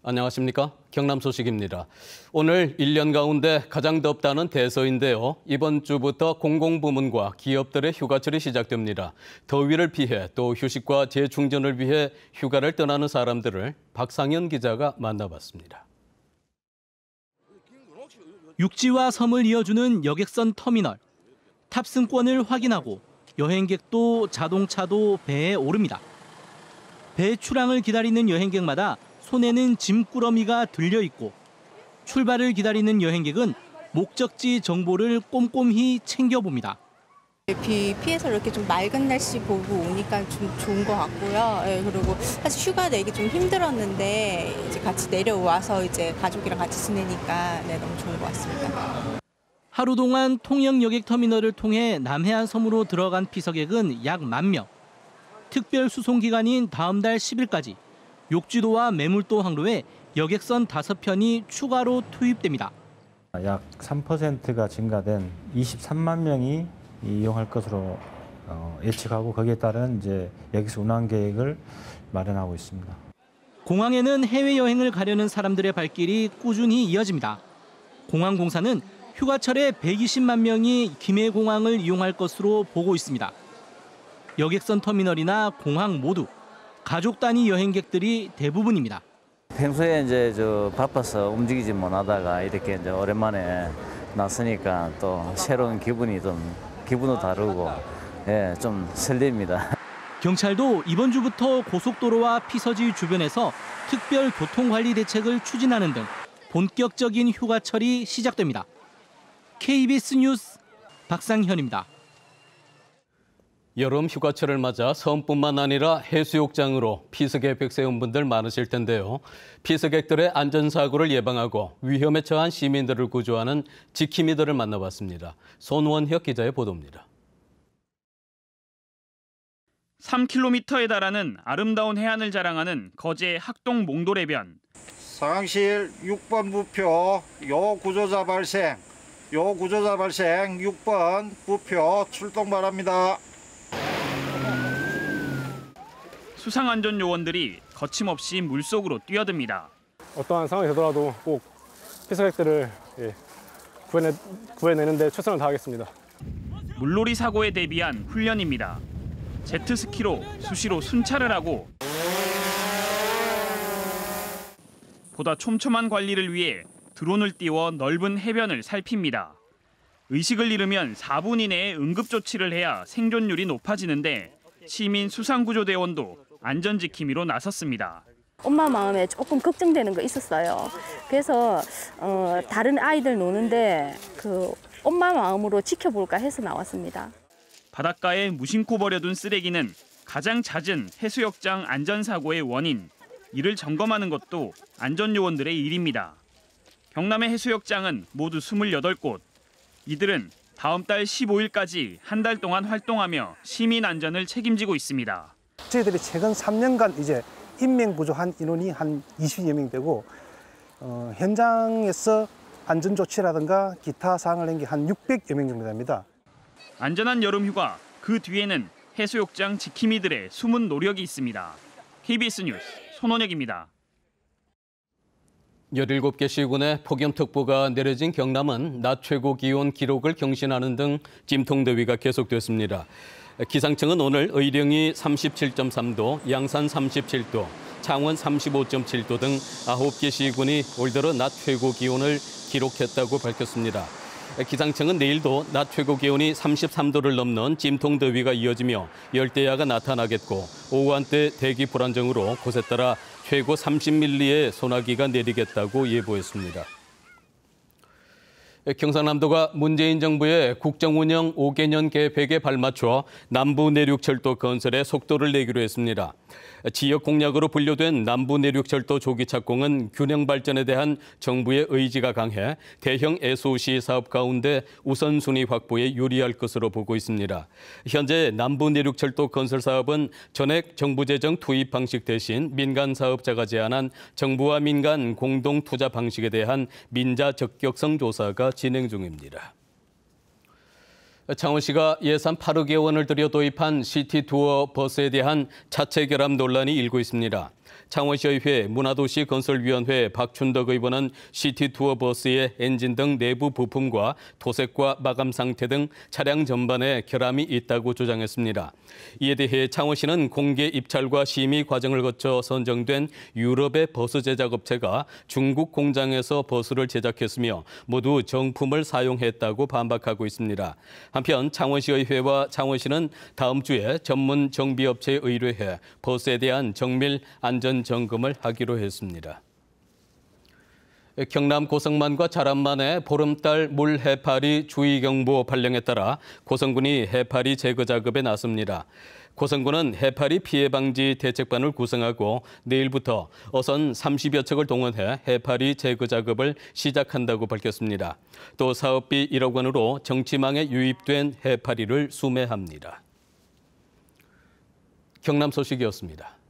안녕하십니까? 경남 소식입니다. 오늘 1년 가운데 가장 덥다는 대서인데요. 이번 주부터 공공부문과 기업들의 휴가철이 시작됩니다. 더위를 피해 또 휴식과 재충전을 위해 휴가를 떠나는 사람들을 박상현 기자가 만나봤습니다. 육지와 섬을 이어주는 여객선 터미널. 탑승권을 확인하고 여행객도 자동차도 배에 오릅니다. 배 출항을 기다리는 여행객마다 손에는 짐꾸러미가 들려 있고 출발을 기다리는 여행객은 목적지 정보를 꼼꼼히 챙겨봅니다. 비 피해서 이렇게 좀 맑은 날씨 보고 오니까 좀 좋은 것 같고요. 그리고 사실 휴가 내기 좀 힘들었는데 이제 같이 내려와서 이제 가족이랑 같이 지내니까 너무 좋은 것 같습니다. 하루 동안 통영 여객 터미널을 통해 남해안 섬으로 들어간 피서객은 약 10,000명. 특별 수송 기간인 다음 달 10일까지 욕지도와 매물도 항로에 여객선 5편이 추가로 투입됩니다. 약 3%가 증가된 23만 명이 이용할 것으로 예측하고 거기에 따른 이제 여객선 운항 계획을 마련하고 있습니다. 공항에는 해외여행을 가려는 사람들의 발길이 꾸준히 이어집니다. 공항공사는 휴가철에 120만 명이 김해공항을 이용할 것으로 보고 있습니다. 여객선 터미널이나 공항 모두 가족 단위 여행객들이 대부분입니다. 평소에 이제 바빠서 움직이지 못하다가 이렇게 이제 오랜만에 났으니까 또 새로운 기분도 다르고 좀 설렙니다. 경찰도 이번 주부터 고속도로와 피서지 주변에서 특별 교통관리 대책을 추진하는 등 본격적인 휴가철이 시작됩니다. KBS 뉴스 박상현입니다. 여름 휴가철을 맞아 섬뿐만 아니라 해수욕장으로 피서객 백세운 분들 많으실 텐데요. 피서객들의 안전사고를 예방하고 위험에 처한 시민들을 구조하는 지킴이들을 만나봤습니다. 손원혁 기자의 보도입니다. 3km에 달하는 아름다운 해안을 자랑하는 거제 학동 몽돌해변. 상황실 6번 부표 요 구조자 발생 6번 부표 출동 바랍니다. 수상안전요원들이 거침없이 물속으로 뛰어듭니다. 어떠한 상황이 되더라도 꼭 피서객들을 구해내는 데 최선을 다하겠습니다. 물놀이 사고에 대비한 훈련입니다. 제트스키로 수시로 순찰을 하고 보다 촘촘한 관리를 위해 드론을 띄워 넓은 해변을 살핍니다. 의식을 잃으면 4분 이내에 응급조치를 해야 생존율이 높아지는데 시민 수상구조대원도 안전지킴이로 나섰습니다. 엄마 마음에 조금 걱정되는 거 있었어요. 그래서 다른 아이들 노는데 엄마 마음으로 지켜볼까 해서 나왔습니다. 바닷가에 무심코 버려둔 쓰레기는 가장 잦은 해수욕장 안전사고의 원인. 이를 점검하는 것도 안전요원들의 일입니다. 경남의 해수욕장은 모두 28곳. 이들은 다음 달 15일까지 한 달 동안 활동하며 시민 안전을 책임지고 있습니다. 저희들이 최근 3년간 이제 인명 구조한 인원이 한 20여 명 되고 현장에서 안전 조치라든가 기타 사항을 한 게 한 600여 명 정도 됩니다. 안전한 여름 휴가 그 뒤에는 해수욕장 지킴이들의 숨은 노력이 있습니다. KBS 뉴스 손원혁입니다. 17개 시군에 폭염특보가 내려진 경남은 낮 최고 기온 기록을 경신하는 등 찜통더위가 계속됐습니다. 기상청은 오늘 의령이 37.3도, 양산 37도, 창원 35.7도 등 9개 시군이 올 들어 낮 최고 기온을 기록했다고 밝혔습니다. 기상청은 내일도 낮 최고 기온이 33도를 넘는 찜통더위가 이어지며 열대야가 나타나겠고 오후 한때 대기 불안정으로 곳에 따라 최고 30mm의 소나기가 내리겠다고 예보했습니다. 경상남도가 문재인 정부의 국정운영 5개년 계획에 발맞춰 남부내륙철도 건설에 속도를 내기로 했습니다. 지역 공약으로 분류된 남부내륙철도 조기 착공은 균형 발전에 대한 정부의 의지가 강해 대형 SOC 사업 가운데 우선순위 확보에 유리할 것으로 보고 있습니다. 현재 남부내륙철도 건설 사업은 전액 정부 재정 투입 방식 대신 민간 사업자가 제안한 정부와 민간 공동 투자 방식에 대한 민자 적격성 조사가 진행 중입니다. 창원시가 예산 8억여 원을 들여 도입한 시티 투어 버스에 대한 차체 결함 논란이 일고 있습니다. 창원시의회 문화도시건설위원회 박춘덕 의원은 시티투어 버스의 엔진 등 내부 부품과 토색과 마감 상태 등 차량 전반에 결함이 있다고 주장했습니다. 이에 대해 창원시는 공개 입찰과 심의 과정을 거쳐 선정된 유럽의 버스 제작업체가 중국 공장에서 버스를 제작했으며 모두 정품을 사용했다고 반박하고 있습니다. 한편 창원시의회와 창원시는 다음 주에 전문 정비업체에 의뢰해 버스에 대한 정밀 안전 점검을 하기로 했습니다. 경남 고성만과 자란만에 보름달 물 해파리 주의경보 발령에 따라 고성군이 해파리 제거 작업에 나섭니다. 고성군은 해파리 피해 방지 대책반을 구성하고 내일부터 어선 30여 척을 동원해 해파리 제거 작업을 시작한다고 밝혔습니다. 또 사업비 1억 원으로 정치망에 유입된 해파리를 수매합니다. 경남 소식이었습니다.